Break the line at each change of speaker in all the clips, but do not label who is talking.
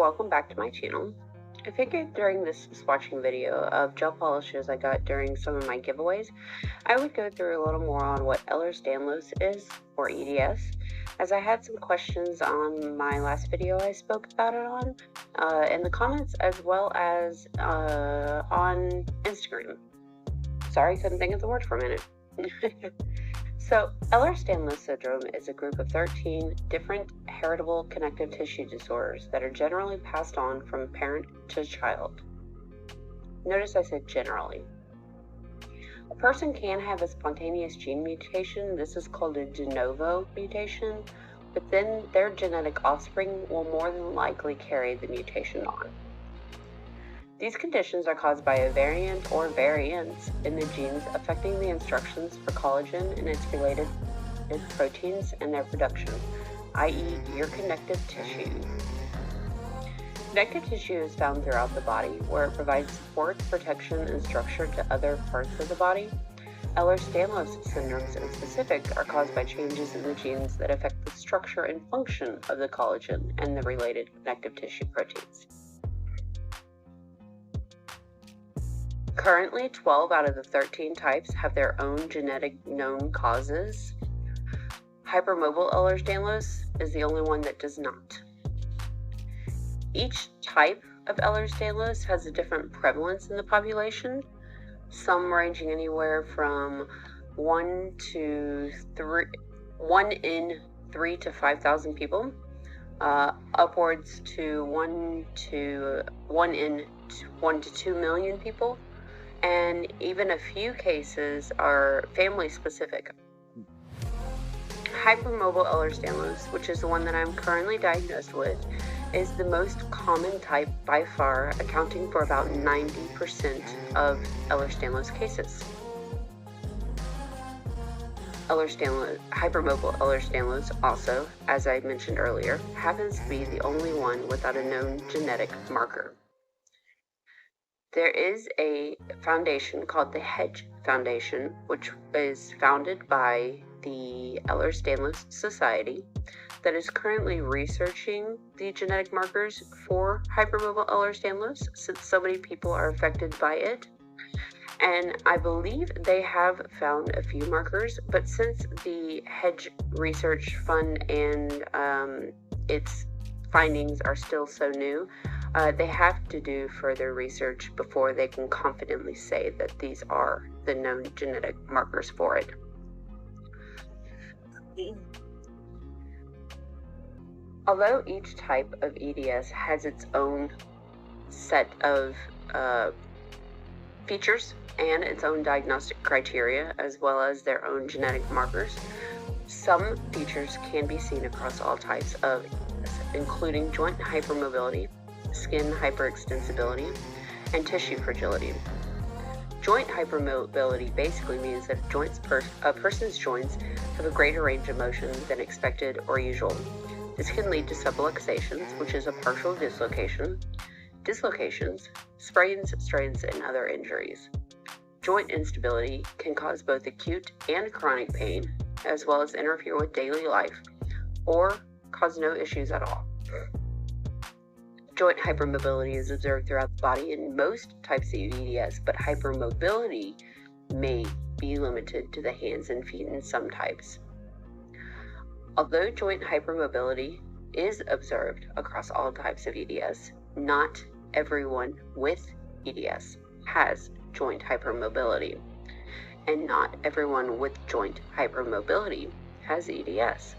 welcome back to my channel. I figured during this swatching video of gel polishes I got during some of my giveaways, I would go through a little more on what Ehlers Danlos is, or EDS, as I had some questions on my last video I spoke about it on, in the comments, as well as on Instagram. Sorry, couldn't think of the word for a minute. So, Ehlers Danlos Syndrome is a group of 13 different heritable connective tissue disorders that are generally passed on from parent to child. Notice I said generally. A person can have a spontaneous gene mutation. This is called a de novo mutation, but then their genetic offspring will more than likely carry the mutation on. These conditions are caused by a variant or variants in the genes affecting the instructions for collagen and its related proteins and their production, i.e. your connective tissue. Connective tissue is found throughout the body, where it provides support, protection, and structure to other parts of the body. Ehlers Danlos syndromes in specific are caused by changes in the genes that affect the structure and function of the collagen and the related connective tissue proteins. Currently, 12 out of the 13 types have their own genetic known causes. Hypermobile Ehlers Danlos is the only one that does not. Each type of Ehlers Danlos has a different prevalence in the population, some ranging anywhere from 1 in 3 to 5,000 people, upwards to 1 in 1 to 2 million people. And even a few cases are family specific. Hypermobile Ehlers Danlos, which is the one that I'm currently diagnosed with, is the most common type by far, accounting for about 90% of Ehlers Danlos cases. Hypermobile Ehlers Danlos also, as I mentioned earlier, happens to be the only one without a known genetic marker. There is a foundation called the Hedge Foundation, which is founded by the Ehlers Danlos Society, that is currently researching the genetic markers for hypermobile Ehlers Danlos, since so many people are affected by it. And I believe they have found a few markers, but since the Hedge Research Fund and its findings are still so new, they have to do further research before they can confidently say that these are the known genetic markers for it. Although each type of EDS has its own set of features and its own diagnostic criteria, as well as their own genetic markers, some features can be seen across all types of EDS, including joint hypermobility, skin hyperextensibility, and tissue fragility. Joint hypermobility basically means that a person's joints have a greater range of motion than expected or usual. This can lead to subluxations, which is a partial dislocation, dislocations, sprains, strains, and other injuries. Joint instability can cause both acute and chronic pain, as well as interfere with daily life, or cause no issues at all. Joint hypermobility is observed throughout the body in most types of EDS, but hypermobility may be limited to the hands and feet in some types. Although joint hypermobility is observed across all types of EDS, not everyone with EDS has joint hypermobility, and not everyone with joint hypermobility has EDS.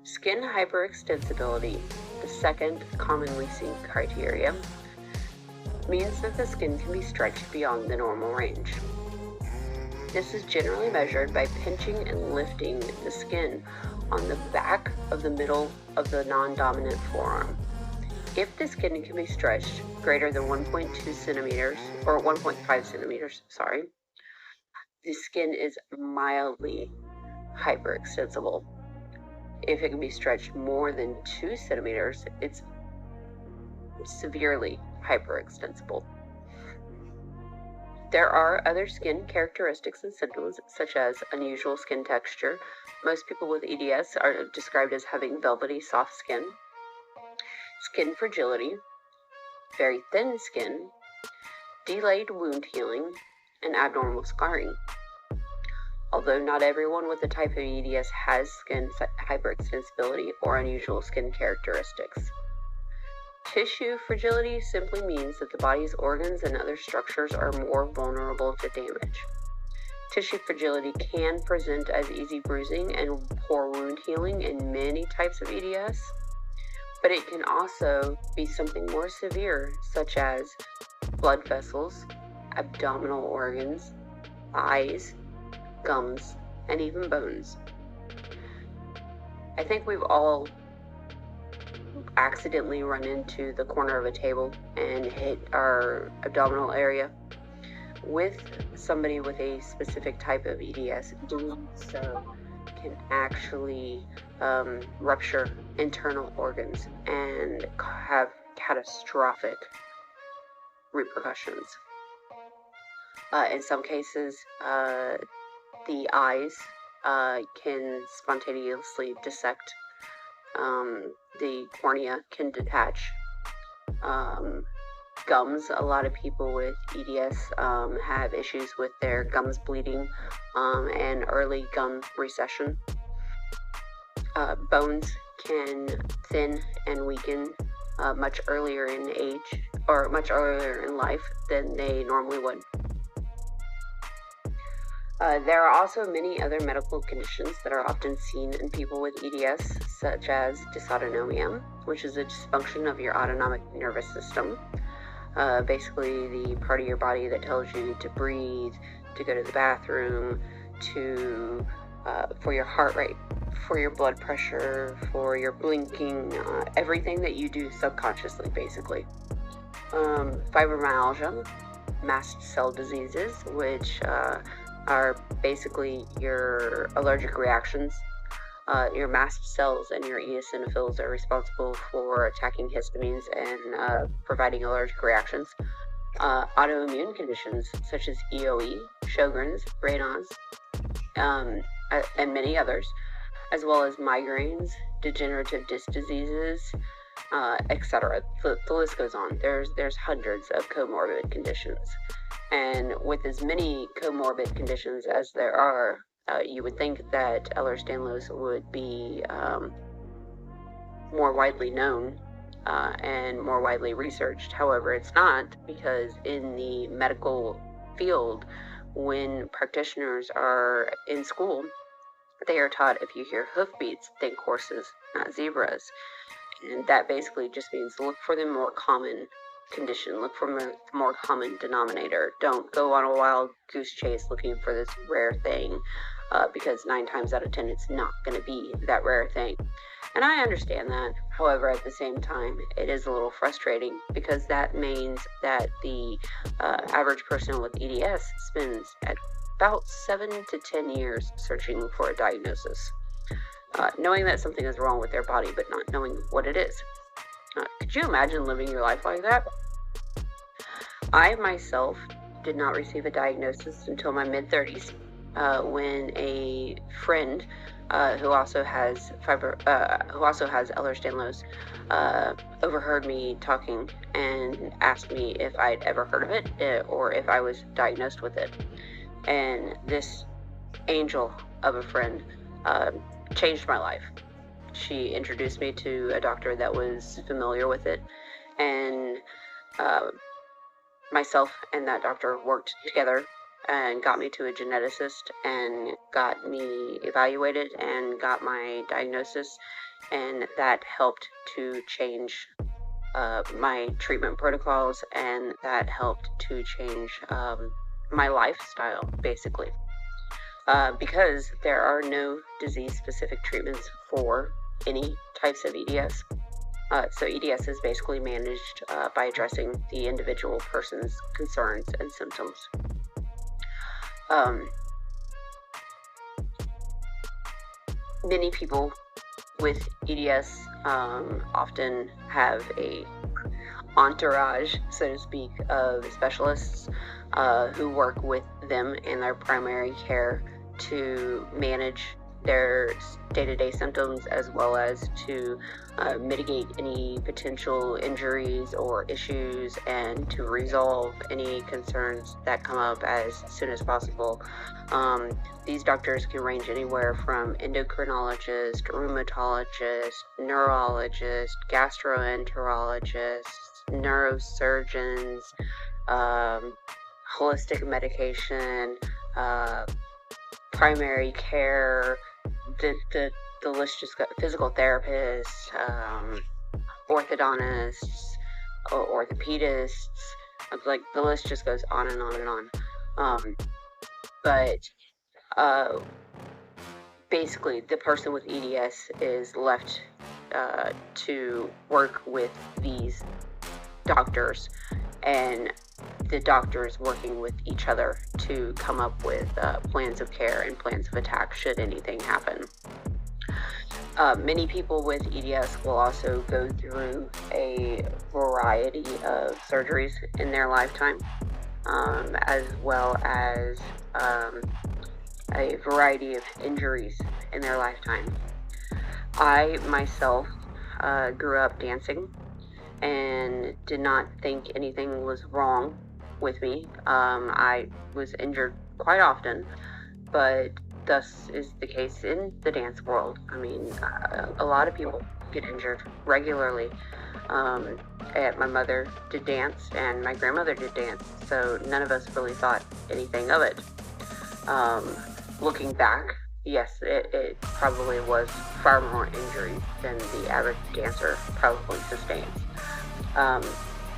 Skin hyperextensibility, the second commonly seen criteria, means that the skin can be stretched beyond the normal range. This is generally measured by pinching and lifting the skin on the back of the middle of the non-dominant forearm. If the skin can be stretched greater than 1.2 centimeters, or 1.5 centimeters, the skin is mildly hyperextensible. If it can be stretched more than 2 centimeters, it's severely hyperextensible. There are other skin characteristics and symptoms, such as unusual skin texture. Most people with EDS are described as having velvety, soft skin. skin fragility, very thin skin, delayed wound healing, and abnormal scarring. Although not everyone with the type of EDS has skin hyperextensibility or unusual skin characteristics. Tissue fragility simply means that the body's organs and other structures are more vulnerable to damage. Tissue fragility can present as easy bruising and poor wound healing in many types of EDS, but it can also be something more severe, such as blood vessels, abdominal organs, eyes, gums, and even bones. I think we've all accidentally run into the corner of a table and hit our abdominal area. With somebody with a specific type of EDS, doing so can actually rupture internal organs and have catastrophic repercussions. In some cases, the eyes can spontaneously dissect. The cornea can detach. Gums, a lot of people with EDS have issues with their gums bleeding and early gum recession. Bones can thin and weaken much earlier in age or much earlier in life than they normally would. There are also many other medical conditions that are often seen in people with EDS, such as dysautonomia, which is a dysfunction of your autonomic nervous system. Basically the part of your body that tells you to breathe, to go to the bathroom, to for your heart rate, for your blood pressure, for your blinking, everything that you do subconsciously, basically. Fibromyalgia, mast cell diseases, which are basically your allergic reactions. Your mast cells and your eosinophils are responsible for attacking histamines and providing allergic reactions. Autoimmune conditions such as EOE, Sjogren's, Raynaud's, and many others, as well as migraines, degenerative disc diseases, etc. The list goes on. There's hundreds of comorbid conditions. And with as many comorbid conditions as there are, you would think that Ehlers Danlos would be more widely known and more widely researched. However, it's not, because in the medical field, when practitioners are in school, they are taught, if you hear hoofbeats, think horses, not zebras. And that basically just means look for the more common condition, look for the more common denominator. Don't go on a wild goose chase looking for this rare thing, because 9 times out of 10 it's not going to be that rare thing. And I understand that. However, at the same time, it is a little frustrating, because that means that the average person with EDS spends at about 7 to 10 years searching for a diagnosis, knowing that something is wrong with their body but not knowing what it is. Could you imagine living your life like that? I myself did not receive a diagnosis until my mid-30s, when a friend who also has Ehlers Danlos overheard me talking and asked me if I'd ever heard of it or if I was diagnosed with it. And this angel of a friend changed my life. She introduced me to a doctor that was familiar with it, and myself and that doctor worked together and got me to a geneticist and got me evaluated and got my diagnosis, and that helped to change my treatment protocols, and that helped to change my lifestyle, basically. Because there are no disease-specific treatments for any types of EDS. So EDS is basically managed by addressing the individual person's concerns and symptoms. Many people with EDS often have a entourage, so to speak, of specialists who work with them in their primary care to manage their day-to-day symptoms, as well as to mitigate any potential injuries or issues, and to resolve any concerns that come up as soon as possible. These doctors can range anywhere from endocrinologists, rheumatologists, neurologists, gastroenterologists, neurosurgeons, holistic medication, primary care, the list just got physical therapists, orthodontists, orthopedists, like the list just goes on and on and on. Basically, the person with EDS is left to work with these doctors, and the doctors working with each other to come up with plans of care and plans of attack should anything happen. Many people with EDS will also go through a variety of surgeries in their lifetime, as well as a variety of injuries in their lifetime. I myself grew up dancing and did not think anything was wrong with me. I was injured quite often, but thus is the case in the dance world. I mean, a lot of people get injured regularly. My mother did dance and my grandmother did dance, so none of us really thought anything of it. Looking back, yes, it probably was far more injuries than the average dancer probably sustains.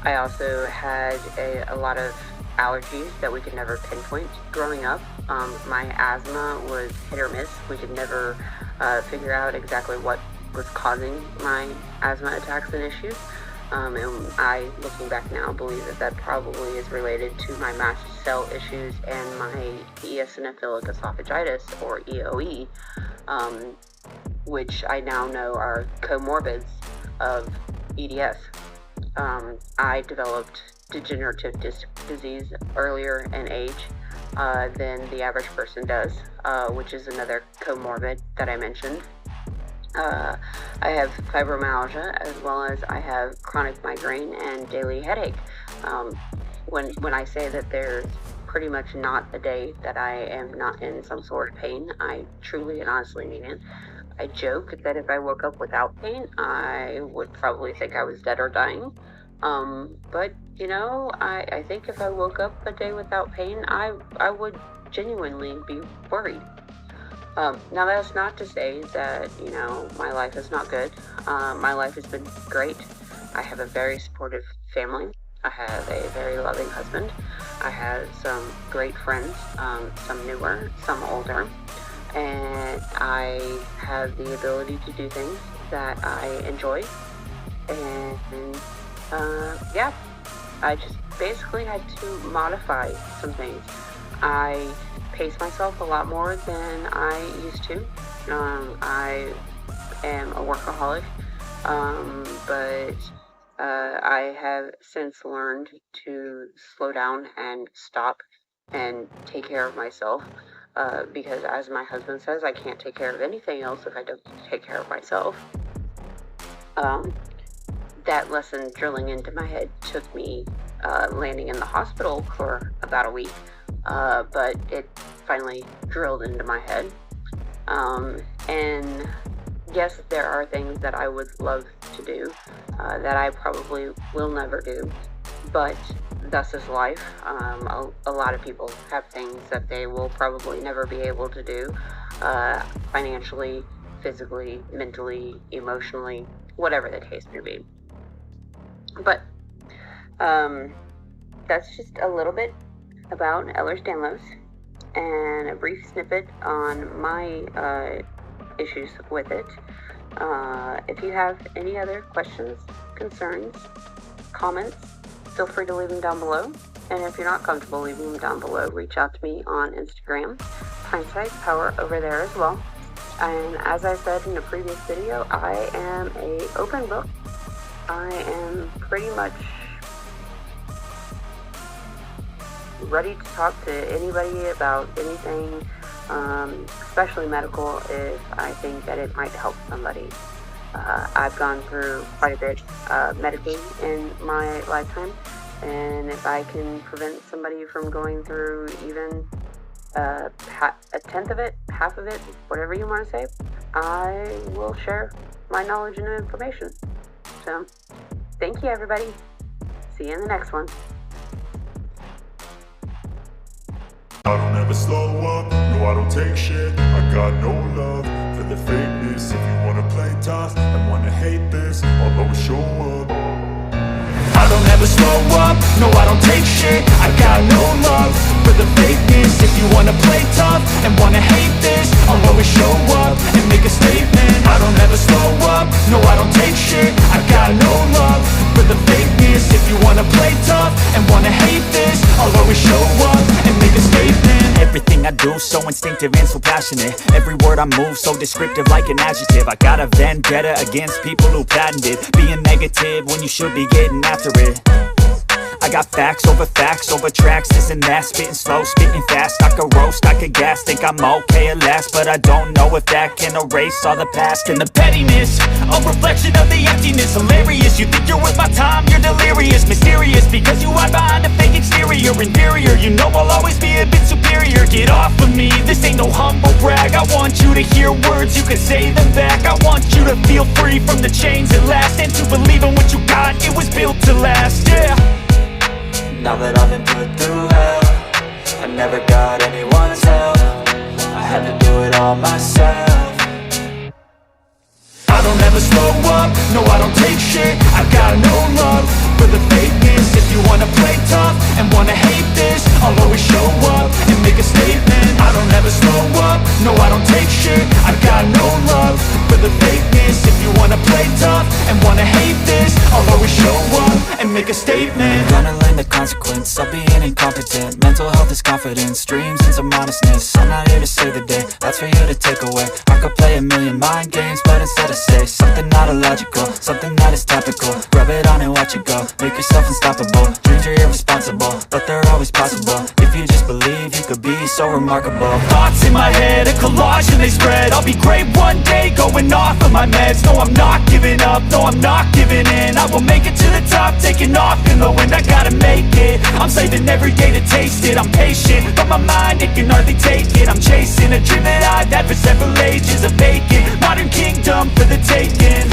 I also had a lot of allergies that we could never pinpoint growing up. My asthma was hit or miss. We could never figure out exactly what was causing my asthma attacks and issues. And I, looking back now, believe that probably is related to my mast cell issues and my eosinophilic esophagitis, or EOE, which I now know are comorbids of EDS. I developed degenerative disc disease earlier in age than the average person does, which is another comorbid that I mentioned. I have fibromyalgia, as well as I have chronic migraine and daily headache. When I say that there's pretty much not a day that I am not in some sort of pain, I truly and honestly mean it. I joke that if I woke up without pain, I would probably think I was dead or dying. But, you know, I think if I woke up a day without pain, I would genuinely be worried. Now, that's not to say that, you know, my life is not good. My life has been great. I have a very supportive family. I have a very loving husband. I have some great friends, some newer, some older. And I have the ability to do things that I enjoy. And yeah, I just basically had to modify some things. I pace myself a lot more than I used to. I am a workaholic, but I have since learned to slow down and stop and take care of myself, because as my husband says, I can't take care of anything else if I don't take care of myself. That lesson drilling into my head took me landing in the hospital for about a week, but it finally drilled into my head. And yes, there are things that I would love to do that I probably will never do, but thus is life. A lot of people have things that they will probably never be able to do, financially, physically, mentally, emotionally, whatever the case may be. But that's just a little bit about Ehlers Danlos and a brief snippet on my issues with it. If you have any other questions, concerns, comments, feel free to leave them down below. And if you're not comfortable leaving them down below, reach out to me on Instagram, Hindsight Power, over there as well. And as I said in a previous video, I am an open book. I am pretty much ready to talk to anybody about anything especially medical, if I think that it might help somebody. I've gone through quite a bit medically in my lifetime, and if I can prevent somebody from going through even a tenth of it, half of it, whatever you want to say, I will share my knowledge and information. So, thank you, everybody. See you in the next one.
I don't ever slow up, no I don't take shit. I got no love for the fakeness. If you wanna play tough and wanna hate this, I'll always show up. I don't ever slow up, no I don't take shit. I got no love for the fakeness. If you wanna play tough and wanna hate this, I'll always show up and make a statement. I don't ever slow up, no I don't take shit. I got no love for the fakeness. If you wanna play tough and wanna hate this, I'll always show up and make a statement.
Everything I do so instinctive and so passionate. Every word I move so descriptive like an adjective. I got a vendetta against people who patented being negative when you should be getting after it. I got facts over tracks, this and that. Spitting slow, spitting fast. I could roast, I could gas. Think I'm okay at last, but I don't know if that can erase all the past. And the pettiness, a reflection of the emptiness. Hilarious, you think you're worth my time, you're delirious. Mysterious, because you hide behind a fake exterior. Inferior, you know I'll always be a bit superior. Get off of me, this ain't no humble brag. I want you to hear words, you can say them back. I want you to feel free from the chains at last, and to believe in what you got, it was built to last, yeah.
Now that I've been put through hell, I never got anyone's help. I had to do it all myself.
I don't ever slow up, no I don't take shit. I got no love for the fakeness. If you wanna play tough and wanna hate this, I'll always show up and make a statement. I don't ever slow up, no I don't take shit. I got no love for the fakeness. If you wanna play tough and wanna hate this, I'll always show up and make a statement.
Gonna learn the consequence of being incompetent. Mental health is confidence, dreams and some honestness. I'm not here to save the day, that's for you to take away. I could play a million mind games, but instead I say something not illogical, something that is topical. Rub it on and watch it go, make yourself unstoppable. Dreams are irresponsible, but they're always possible. If you just believe, you could be so remarkable.
Thoughts in my head, a collage and they spread. I'll be great one day, going off of my meds. No, I'm not giving up, no, I'm not giving in. I will make it to the top, taking off in the wind. I gotta make it, I'm saving every day to taste it. I'm patient, but my mind, it can hardly take it. I'm chasing a dream that I've had for several ages. A vacant, modern kingdom for the taking.